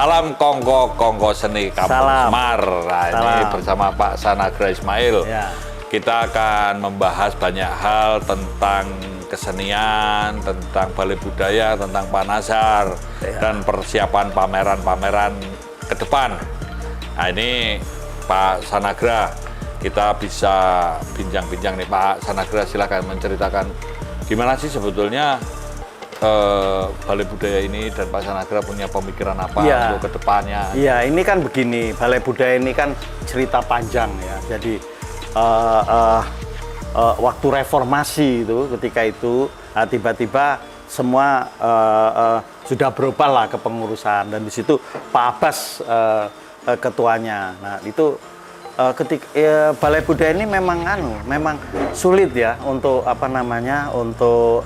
Salam Kongko Seni Kampung Semar. Nah, ini bersama Pak Sanagra Ismail. Ya. Kita akan membahas banyak hal tentang kesenian, tentang balai budaya, tentang Pak Nazar, dan persiapan pameran-pameran ke depan. Nah, ini Pak Sanagra, kita bisa bincang-bincang nih. Pak Sanagra, silakan menceritakan gimana sih sebetulnya balai budaya ini, dan Pak Sanagra punya pemikiran apa untuk kedepannya? Iya, ini kan begini, balai budaya ini kan cerita panjang ya. Jadi waktu reformasi itu, ketika itu tiba-tiba semua sudah berubah lah kepengurusan, dan di situ Pak Abbas ketuanya. Nah itu ketika balai budaya ini memang sulit ya untuk untuk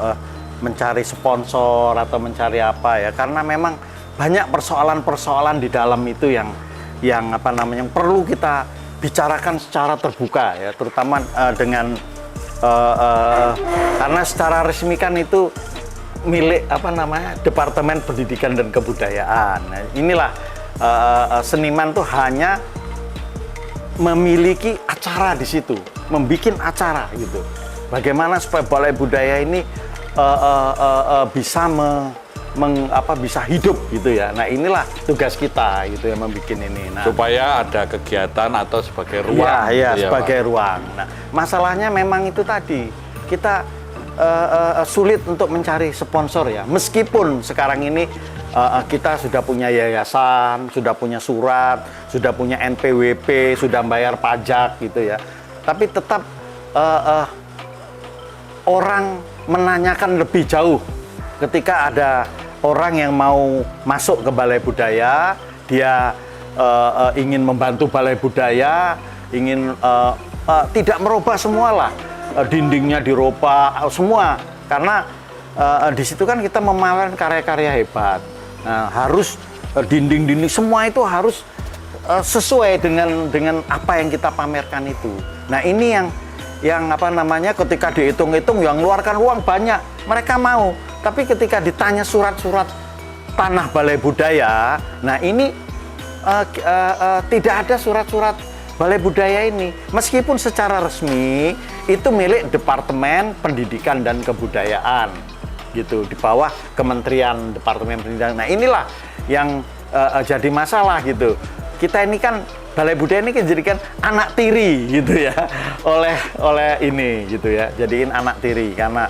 mencari sponsor atau mencari apa ya, karena memang banyak persoalan-persoalan di dalam itu yang perlu kita bicarakan secara terbuka ya, terutama dengan karena secara resmi kan itu milik Departemen Pendidikan dan Kebudayaan. Nah, inilah seniman tuh hanya memiliki acara di situ, membikin acara gitu. Bagaimana supaya balai budaya ini bisa bisa hidup gitu ya. Nah, inilah tugas kita gitu ya, membikin ini. Nah, supaya ada kegiatan atau sebagai ruang. Iya, gitu sebagai ruang. Nah, masalahnya memang itu tadi, kita sulit untuk mencari sponsor ya. Meskipun sekarang ini kita sudah punya yayasan, sudah punya surat, sudah punya NPWP, sudah bayar pajak gitu ya. Tapi tetap orang menanyakan lebih jauh ketika ada orang yang mau masuk ke balai budaya, dia ingin membantu balai budaya, ingin tidak merubah semua lah, dindingnya dirubah semua, karena di situ kan kita memamerkan karya-karya hebat. Nah, harus dinding-dinding semua itu harus sesuai dengan apa yang kita pamerkan itu. Nah, ini yang ketika dihitung-hitung yang mengeluarkan uang banyak, mereka mau. Tapi ketika ditanya surat-surat tanah balai budaya, nah ini tidak ada surat-surat balai budaya ini. Meskipun secara resmi itu milik Departemen Pendidikan dan Kebudayaan, gitu, di bawah Kementerian Departemen Pendidikan. Nah, inilah yang jadi masalah gitu. Kita ini kan balai budaya ini dijadikan anak tiri gitu ya, oleh ini gitu ya, jadiin anak tiri karena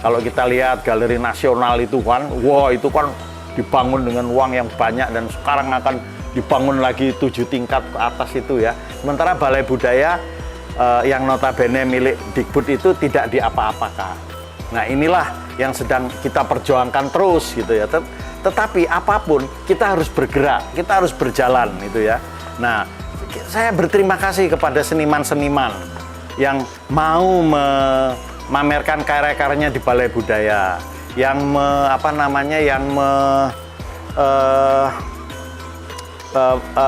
kalau kita lihat Galeri Nasional itu kan, itu kan dibangun dengan uang yang banyak, dan sekarang akan dibangun lagi 7 tingkat ke atas itu ya. Sementara balai budaya yang notabene milik Dikbud itu tidak diapa-apakan. Nah, inilah yang sedang kita perjuangkan terus gitu ya. Tetapi apapun kita harus bergerak, kita harus berjalan gitu ya. Nah, saya berterima kasih kepada seniman-seniman yang mau memamerkan karya-karyanya di balai budaya, yang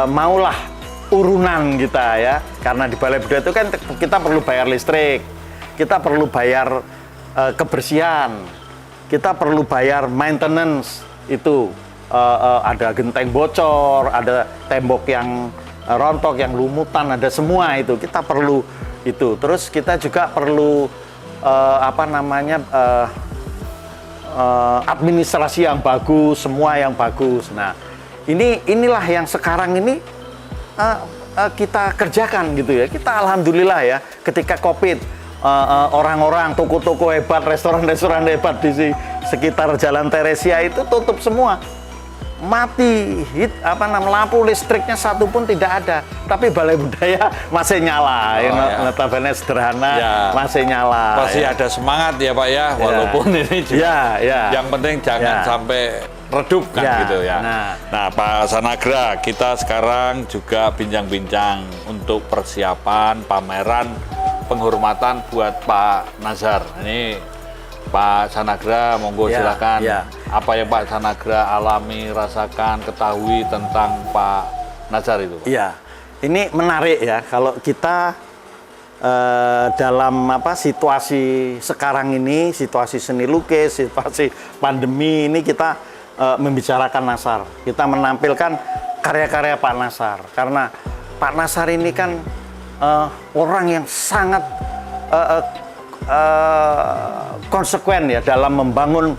maulah urunan kita ya. Karena di balai budaya itu kan kita perlu bayar listrik, kita perlu bayar kebersihan, kita perlu bayar maintenance. Itu ada genteng bocor, ada tembok yang rontok, yang lumutan, ada semua itu kita perlu itu. Terus kita juga perlu administrasi yang bagus, semua yang bagus. Nah, inilah yang sekarang ini kita kerjakan gitu ya. Kita alhamdulillah ya, ketika COVID orang-orang, toko-toko hebat, restoran-restoran hebat di sekitar Jalan Teresia itu tutup semua, mati, lampu listriknya satu pun tidak ada, tapi balai budaya masih nyala, notabene sederhana, masih nyala. Masih ada semangat ya Pak ya, walaupun ini juga yang penting jangan sampai redup kan gitu ya. Nah Pak Sanagra, kita sekarang juga bincang-bincang untuk persiapan pameran penghormatan buat Pak Nazar. Ini Pak Sanagra, monggo silakan. Apa yang Pak Sanagra alami, rasakan, ketahui tentang Pak Nazar itu? Iya, ini menarik ya kalau kita dalam situasi sekarang ini, situasi seni lukis, situasi pandemi ini, kita membicarakan Nasar. Kita menampilkan karya-karya Pak Nasar. Karena Pak Nasar ini kan orang yang sangat konsekuen ya dalam membangun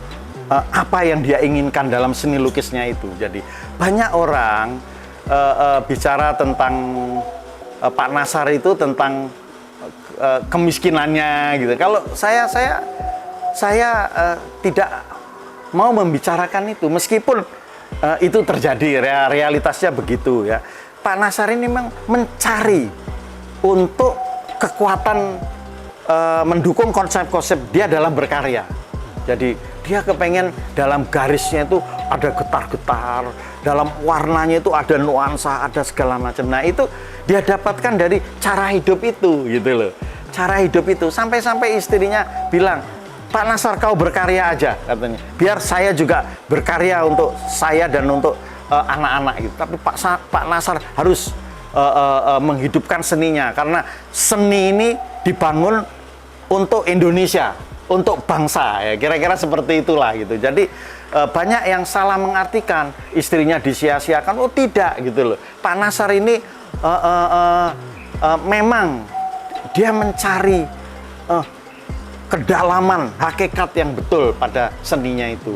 apa yang dia inginkan dalam seni lukisnya itu. Jadi banyak orang bicara tentang Pak Nasar itu tentang kemiskinannya gitu. Kalau saya tidak mau membicarakan itu, meskipun itu terjadi, realitasnya begitu ya. Pak Nasar ini memang mencari untuk kekuatan mendukung konsep-konsep dia dalam berkarya. Jadi dia kepengen dalam garisnya itu ada getar-getar, dalam warnanya itu ada nuansa, ada segala macam. Nah itu dia dapatkan dari cara hidup itu gitu loh. Cara hidup itu sampai-sampai istrinya bilang, Pak Nasar kau berkarya aja katanya. Biar saya juga berkarya untuk saya dan untuk anak-anak gitu. Tapi Pak Nasar harus menghidupkan seninya karena seni ini dibangun untuk Indonesia, untuk bangsa ya. Kira-kira seperti itulah gitu. Jadi banyak yang salah mengartikan istrinya disia-siakan. Oh tidak gitu loh. Pak Nasar ini memang dia mencari kedalaman hakikat yang betul pada seninya itu.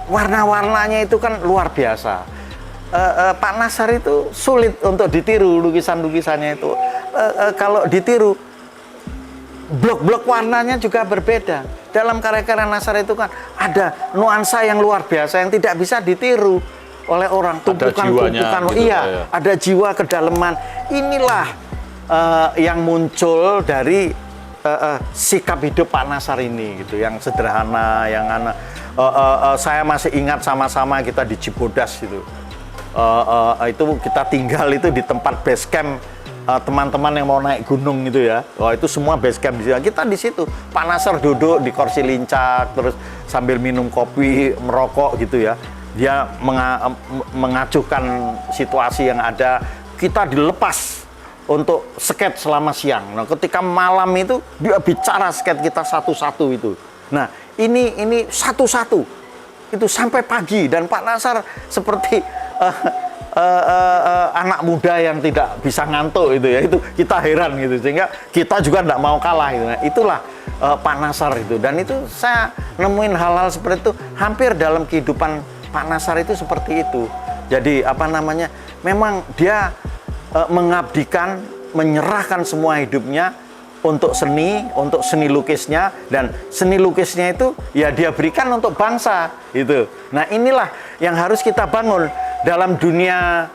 Warna-warnanya itu kan luar biasa. Pak Nasar itu sulit untuk ditiru lukisan-lukisannya itu. Kalau ditiru, blok-blok warnanya juga berbeda. Dalam karya-karya Nasar itu kan ada nuansa yang luar biasa yang tidak bisa ditiru oleh orang. Tumpukan-tumpukan, gitu, iya, ada jiwa kedalaman. Inilah yang muncul dari sikap hidup Pak Nasar ini gitu, yang sederhana, yang saya masih ingat sama-sama kita di Cibodas gitu. Itu kita tinggal itu di tempat base camp teman-teman yang mau naik gunung gitu ya. Itu semua base camp di situ. Kita di situ. Pak Nasar duduk di kursi lincah terus sambil minum kopi, merokok gitu ya. Dia mengacuhkan situasi yang ada. Kita dilepas untuk skate selama siang. Nah, ketika malam itu dia bicara skate kita satu-satu itu. Nah, ini satu-satu itu sampai pagi dan Pak Nasar seperti anak muda yang tidak bisa ngantuk itu ya. Itu kita heran gitu sehingga kita juga tidak mau kalah gitu. Nah, itulah Pak Nasar itu dan itu saya nemuin hal-hal seperti itu hampir dalam kehidupan Pak Nasar itu seperti itu. Jadi apa namanya? Memang dia mengabdikan, menyerahkan semua hidupnya untuk seni lukisnya, dan seni lukisnya itu ya dia berikan untuk bangsa itu. Nah inilah yang harus kita bangun dalam dunia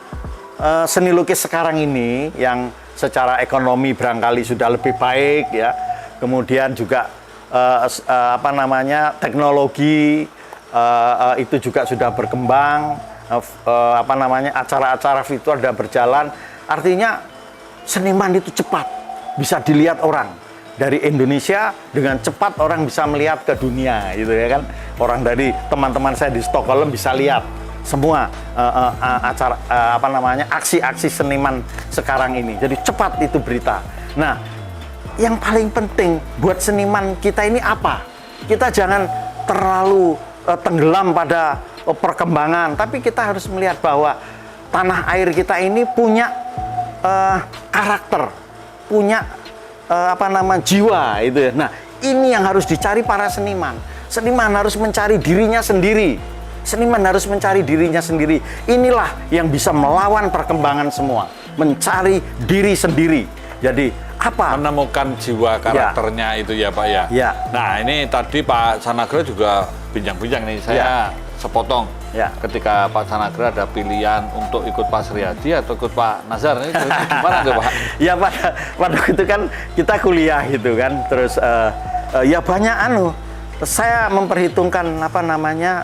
seni lukis sekarang ini yang secara ekonomi barangkali sudah lebih baik ya, kemudian juga apa namanya teknologi itu juga sudah berkembang, apa namanya acara-acara virtual sudah berjalan. Artinya seniman itu cepat bisa dilihat orang dari Indonesia, dengan cepat orang bisa melihat ke dunia gitu ya kan. Orang dari teman-teman saya di Stockholm bisa lihat semua acara apa namanya aksi-aksi seniman sekarang ini. Jadi cepat itu berita. Nah, yang paling penting buat seniman kita ini apa? Kita jangan terlalu tenggelam pada perkembangan, tapi kita harus melihat bahwa tanah air kita ini punya karakter, punya apa nama jiwa itu ya. Nah, ini yang harus dicari para seniman. Seniman harus mencari dirinya sendiri. Seniman harus mencari dirinya sendiri. Inilah yang bisa melawan perkembangan semua. Mencari diri sendiri. Jadi apa? Menemukan jiwa karakternya itu ya Pak ya. Ya. Nah ini tadi Pak Sanagra juga bincang-bincang nih. Saya sepotong. Ya. Ketika Pak Sanagra ada pilihan untuk ikut Pak Sriadi atau ikut Pak Nazar, ini gimana tuh Pak? Ya pada itu kan kita kuliah gitu kan, terus ya banyak saya memperhitungkan apa namanya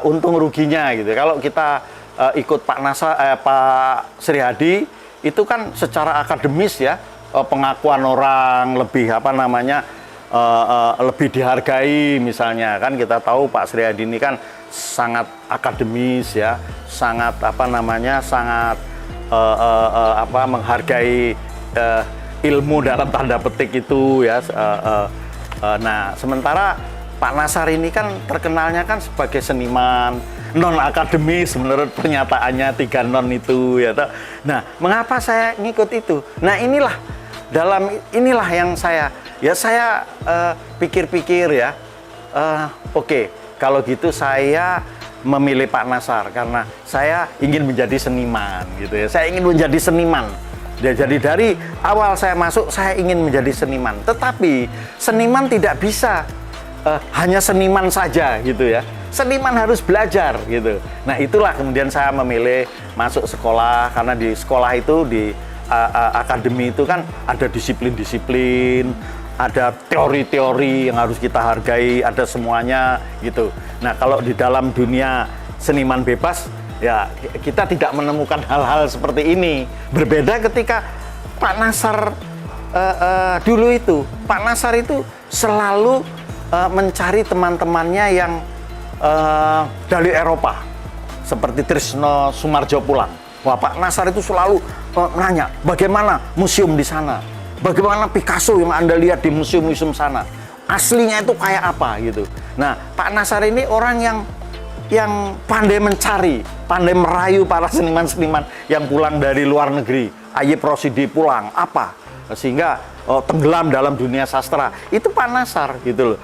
untung ruginya gitu. Kalau kita ikut Pak Sriadi itu kan secara akademis ya, pengakuan orang lebih apa namanya lebih dihargai misalnya kan. Kita tahu Pak Sriadi ini kan sangat akademis ya, sangat apa namanya sangat apa menghargai ilmu dalam tanda petik itu ya. Nah sementara Pak Nasar ini kan terkenalnya kan sebagai seniman non akademis menurut pernyataannya 3 non itu ya toh. Nah, mengapa saya ngikut itu? Nah, inilah yang saya pikir-pikir ya. Oke, kalau gitu saya memilih Pak Nasar karena saya ingin menjadi seniman gitu ya. Saya ingin menjadi seniman. Jadi dari awal saya masuk saya ingin menjadi seniman. Tetapi seniman tidak bisa hanya seniman saja gitu ya. Seniman harus belajar gitu. Nah, itulah kemudian saya memilih masuk sekolah karena di sekolah itu di akademi itu kan ada disiplin-disiplin, ada teori-teori yang harus kita hargai, ada semuanya gitu. Nah, kalau di dalam dunia seniman bebas ya kita tidak menemukan hal-hal seperti ini. Berbeda ketika Pak Nasar dulu itu, Pak Nasar itu selalu mencari teman-temannya yang dari Eropa, seperti Trisno Soemardjo pulang. Wah, Pak Nasar itu selalu menanya, bagaimana museum di sana? Bagaimana Picasso yang Anda lihat di museum-museum sana? Aslinya itu kayak apa gitu. Nah, Pak Nasar ini orang yang pandai mencari, pandai merayu para seniman-seniman yang pulang dari luar negeri. Ayib Rosidi pulang, apa? Sehingga tenggelam dalam dunia sastra. Itu Pak Nasar gitu loh.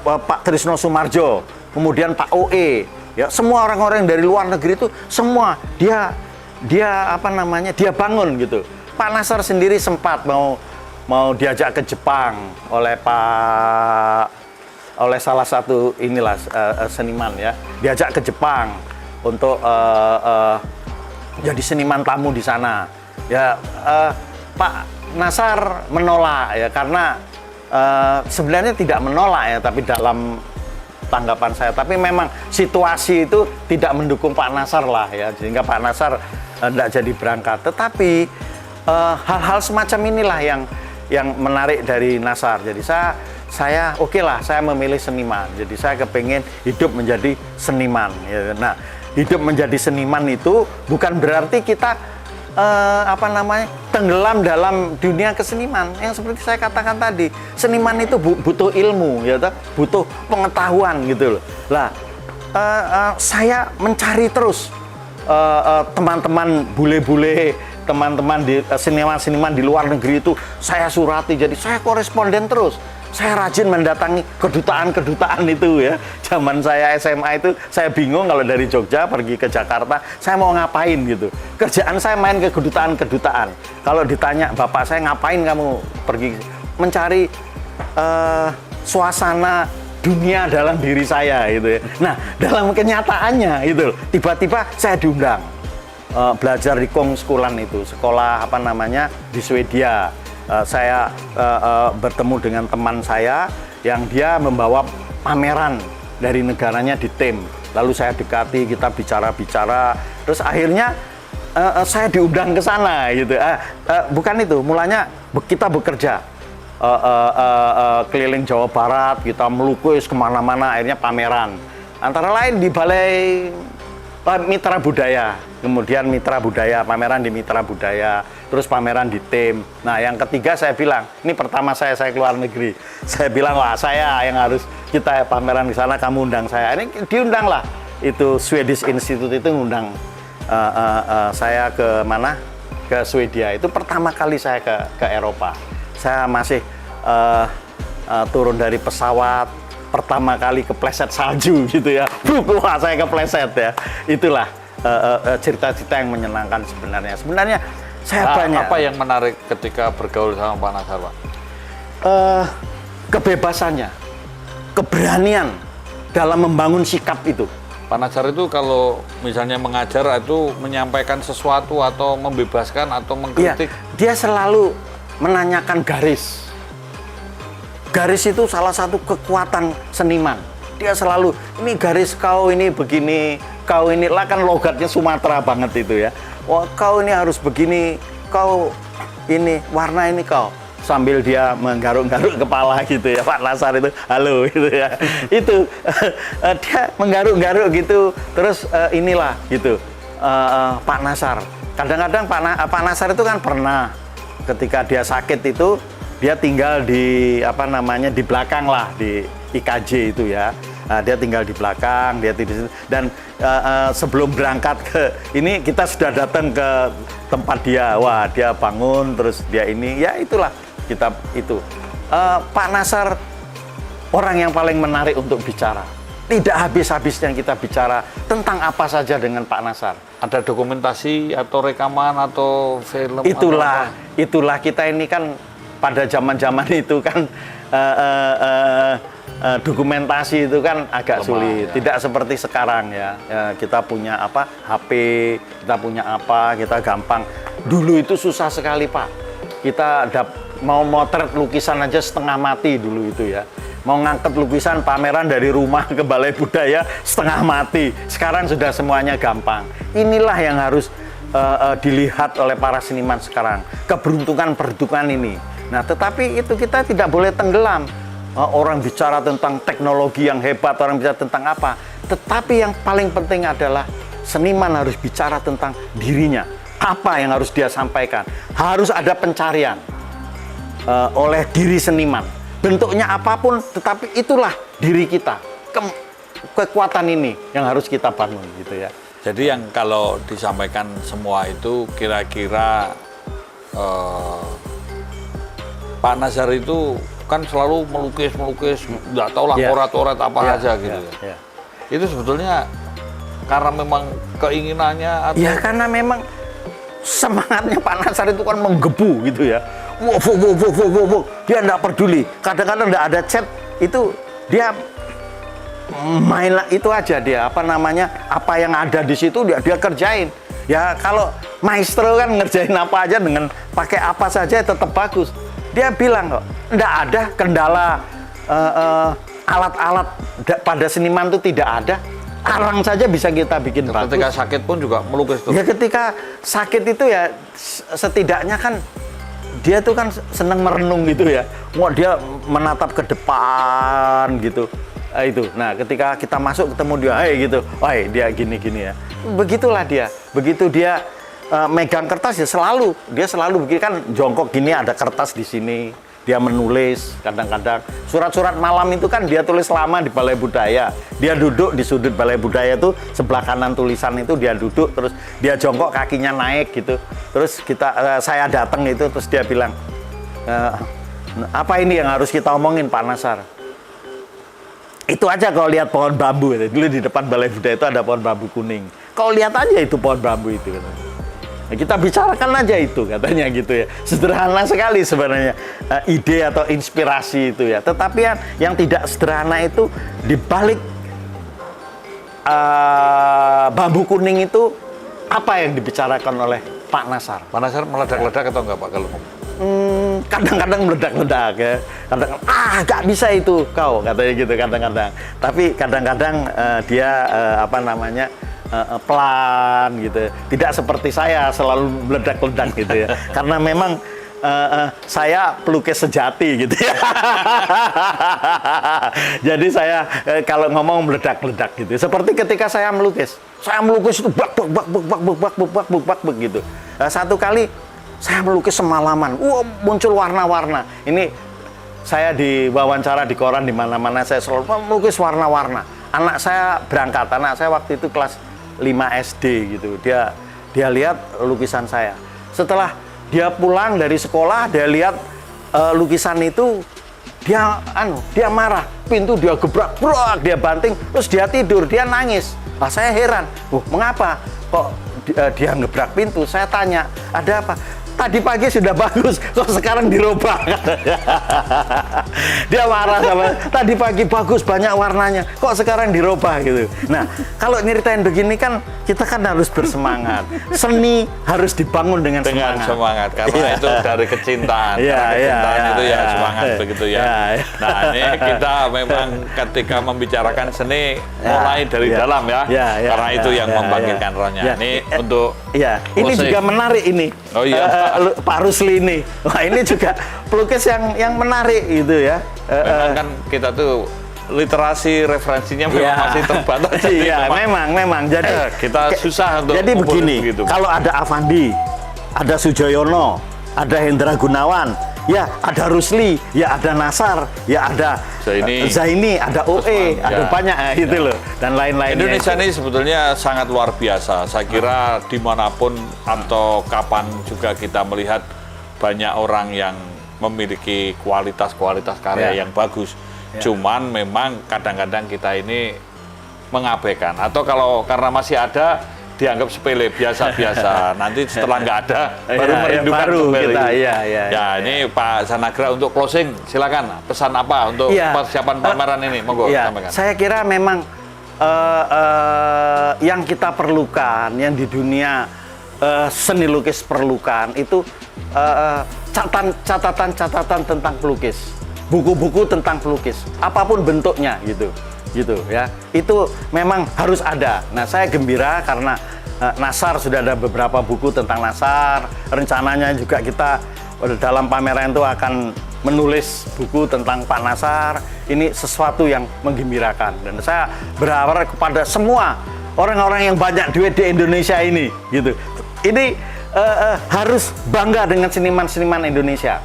Pak Trisno Soemardjo, kemudian Pak OE, ya semua orang-orang dari luar negeri itu semua dia bangun gitu. Pak Nasar sendiri sempat mau diajak ke Jepang oleh salah satu seniman ya, diajak ke Jepang untuk jadi seniman tamu di sana. Ya, Pak Nasar menolak ya karena sebenarnya tidak menolak ya, tapi dalam tanggapan saya, tapi memang situasi itu tidak mendukung Pak Nasar lah ya, sehingga Pak Nasar tidak jadi berangkat. Tetapi hal-hal semacam inilah yang menarik dari Nasar. Jadi saya oke lah, saya memilih seniman. Jadi saya kepengen hidup menjadi seniman. Ya. Nah, hidup menjadi seniman itu bukan berarti kita tenggelam dalam dunia keseniman. Yang seperti saya katakan tadi, seniman itu butuh ilmu, ya, butuh pengetahuan gitu loh. Lah, saya mencari terus teman-teman bule-bule, teman-teman di seniman-seniman di luar negeri itu saya surati. Jadi saya koresponden terus. Saya rajin mendatangi kedutaan-kedutaan itu ya. Zaman saya SMA itu saya bingung kalau dari Jogja pergi ke Jakarta, saya mau ngapain gitu. Kerjaan saya main ke kedutaan-kedutaan. Kalau ditanya bapak saya, ngapain kamu pergi? Mencari suasana dunia dalam diri saya gitu ya. Nah, dalam kenyataannya itu tiba-tiba saya diundang belajar di Kongsskolan itu, sekolah di Swedia. Saya bertemu dengan teman saya yang dia membawa pameran dari negaranya di tim. Lalu saya dekati, kita bicara-bicara, terus akhirnya saya diundang ke sana gitu. Bukan itu, mulanya kita bekerja keliling Jawa Barat, kita melukis kemana-mana, akhirnya pameran. Antara lain di Balai Mitra Budaya, kemudian Mitra Budaya, pameran di Mitra Budaya, terus pameran di tim. Nah, yang ketiga saya bilang, ini pertama saya keluar negeri. Saya bilang, wah saya yang harus kita pameran di sana, kamu undang saya. Ini diundang lah, itu Swedish Institute itu ngundang saya ke mana? Ke Swedia. Itu pertama kali saya ke Eropa. Saya masih turun dari pesawat, pertama kali kepleset salju gitu ya. Wah, saya kepleset ya. Itulah cerita-cerita yang menyenangkan sebenarnya. Sebenarnya saya banyak. Apa yang menarik ketika bergaul sama Pak Nasar, Pak? Kebebasannya, keberanian dalam membangun sikap itu. Pak Nasar itu kalau misalnya mengajar itu menyampaikan sesuatu atau membebaskan atau mengkritik. Ya, dia selalu menanyakan garis. Garis itu salah satu kekuatan seniman. Dia selalu, ini garis kau ini begini, kau ini lah, kan logatnya Sumatera banget itu ya. Wah, kau ini harus begini, kau ini warna ini kau. Sambil dia menggaruk-garuk kepala gitu ya, Pak Nasar itu, halo gitu ya. Itu dia menggaruk-garuk gitu, terus inilah gitu Pak Nasar. Kadang-kadang Pak Nasar itu kan pernah ketika dia sakit itu, dia tinggal di di belakang lah, di IKJ itu ya. Nah, dia tinggal di belakang, dia tidur di situ. Dan sebelum berangkat ke ini kita sudah datang ke tempat dia. Wah, dia bangun terus dia ini, ya itulah kita itu. Pak Nasar orang yang paling menarik untuk bicara. Tidak habis-habisnya kita bicara tentang apa saja dengan Pak Nasar. Ada dokumentasi atau rekaman atau film? Itulah kita ini kan pada zaman-zaman itu kan dokumentasi itu kan agak sulit, ya. Tidak seperti sekarang ya. Kita punya apa HP, kita punya apa, kita gampang. Dulu itu susah sekali Pak. Kita mau motret lukisan aja setengah mati dulu itu ya. Mau ngangkat lukisan pameran dari rumah ke Balai Budaya setengah mati. Sekarang sudah semuanya gampang. Inilah yang harus dilihat oleh para seniman sekarang. Keberuntungan ini. Nah, tetapi itu kita tidak boleh tenggelam. Orang bicara tentang teknologi yang hebat, orang bicara tentang apa. Tetapi yang paling penting adalah seniman harus bicara tentang dirinya. Apa yang harus dia sampaikan? Harus ada pencarian oleh diri seniman. Bentuknya apapun, tetapi itulah diri kita. Kekuatan ini yang harus kita bangun gitu ya. Jadi yang kalau disampaikan semua itu kira-kira Pak Nasar itu kan selalu melukis, nggak tahu lah coret-coret apa aja gitu ya. Itu sebetulnya karena memang keinginannya atau? Ya karena memang semangatnya Pak Nasar itu kan menggebu gitu ya. Wow. Dia nggak peduli. Kadang-kadang nggak ada chat, itu dia main itu aja dia. Apa yang ada di situ dia kerjain. Ya kalau maestro kan ngerjain apa aja dengan pakai apa saja tetap bagus. Dia bilang kok, nggak ada kendala alat-alat pada seniman itu tidak ada. Arang saja bisa kita bikin bagus. Ketika sakit pun juga melukis tuh. Ya ketika sakit itu ya setidaknya kan dia tuh kan senang merenung gitu ya. Wah, dia menatap ke depan gitu. Itu. Nah, ketika kita masuk ketemu dia, gitu. Wah, dia gini-gini ya. Begitulah dia. Begitu dia megang kertas ya dia selalu begini kan jongkok gini, ada kertas di sini. Dia menulis kadang-kadang. Surat-surat malam itu kan dia tulis lama di Balai Budaya. Dia duduk di sudut Balai Budaya itu, sebelah kanan tulisan itu dia duduk, terus dia jongkok kakinya naik gitu. Terus saya datang itu, terus dia bilang, apa ini yang harus kita omongin Pak Nasar? Itu aja kalau lihat pohon bambu. Dulu di depan Balai Budaya itu ada pohon bambu kuning. Kau lihat aja itu pohon bambu itu. Nah, kita bicarakan aja itu katanya gitu ya. Sederhana sekali sebenarnya ide atau inspirasi itu ya. Tetapi yang tidak sederhana itu di balik bambu kuning itu apa yang dibicarakan oleh Pak Nasar? Pak Nasar meledak-ledak atau enggak Pak kalau ngomong? Kadang-kadang meledak-ledak ya. Kadang-kadang nggak bisa itu kau katanya gitu kadang-kadang. Tapi kadang-kadang dia pelan gitu. Tidak seperti saya selalu meledak-ledak gitu ya. Karena memang saya pelukis sejati gitu ya. Jadi saya kalau ngomong meledak-ledak gitu. Seperti ketika saya melukis itu bak begitu. Satu kali saya melukis semalaman. Muncul warna-warna. Ini saya diwawancara di koran di mana-mana saya selalu melukis warna-warna. Anak saya berangkat. Anak saya waktu itu kelas 5 SD gitu. Dia lihat lukisan saya. Setelah dia pulang dari sekolah, dia lihat lukisan itu, dia marah. Pintu dia gebrak, dia banting, terus dia tidur, dia nangis. Saya heran. Mengapa kok dia ngebrak pintu? Saya tanya, ada apa? Tadi pagi sudah bagus, kok sekarang dirubah? Dia marah sama, tadi pagi bagus, banyak warnanya, kok sekarang dirubah gitu. Nah, kalau nyeritain begini kan, kita kan harus bersemangat. Seni harus dibangun dengan semangat. Karena itu dari kecintaan. Kecintaan itu ya semangat begitu ya. Nah, ini kita memang ketika membicarakan seni, mulai dari dalam ya. Karena itu yang membangkitkan rohnya. Ini untuk ini juga menarik ini. Oh iya. Pak Rusli ini. Wah, ini juga pelukis yang menarik gitu ya. Memang kan kita tuh literasi referensinya memang masih terbatas. Iya, memang. Jadi kita susah untuk. Jadi begini, gitu. Kalau ada Avandi, ada Sujoyono, ada Hendra Gunawan, ya ada Rusli, ya ada Nasar, ya ada Zaini, ada OE, ada banyak itu loh, dan lain-lainnya. Indonesia ini sebetulnya sangat luar biasa. Saya kira dimanapun atau kapan juga kita melihat banyak orang yang memiliki kualitas karya yang bagus. Cuman memang kadang-kadang kita ini mengabaikan, atau kalau karena masih ada dianggap sepele, biasa-biasa. Nanti setelah nggak ada baru merindukan kembali. Ini Pak Sanagra untuk closing, silakan pesan apa untuk persiapan pameran ini, monggo sampaikan. Saya kira memang yang kita perlukan, yang di dunia seni lukis perlukan itu catatan tentang pelukis, buku-buku tentang pelukis, apapun bentuknya gitu ya, itu memang harus ada. Nah, saya gembira karena Nasar sudah ada beberapa buku tentang Nasar. Rencananya juga kita dalam pameran itu akan menulis buku tentang Pak Nasar. Ini sesuatu yang menggembirakan, dan saya berharap kepada semua orang-orang yang banyak duit di Indonesia ini gitu. Ini harus bangga dengan seniman-seniman Indonesia.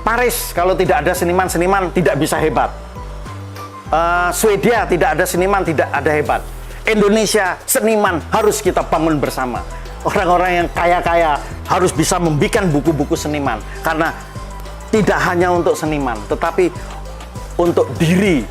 Paris kalau tidak ada seniman-seniman tidak bisa hebat. Swedia tidak ada seniman, tidak ada hebat. Indonesia seniman harus kita bangun bersama. Orang-orang yang kaya-kaya harus bisa membikin buku-buku seniman, karena tidak hanya untuk seniman, tetapi untuk diri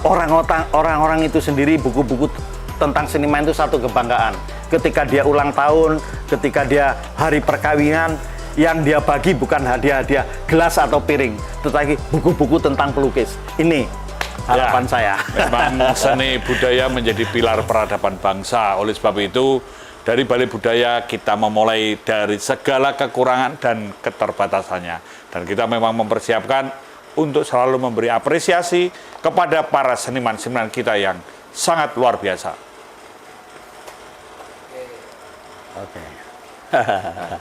orang-orang itu sendiri. Buku-buku tentang seniman itu satu kebanggaan. Ketika dia ulang tahun, ketika dia hari perkawinan, yang dia bagi bukan hadiah-hadiah gelas atau piring, tetapi buku-buku tentang pelukis. Ini harapan saya. Memang seni budaya menjadi pilar peradaban bangsa. Oleh sebab itu, dari Balai Budaya kita memulai dari segala kekurangan dan keterbatasannya. Dan kita memang mempersiapkan untuk selalu memberi apresiasi kepada para seniman-seniman kita yang sangat luar biasa. Oke.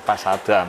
Pas Adam.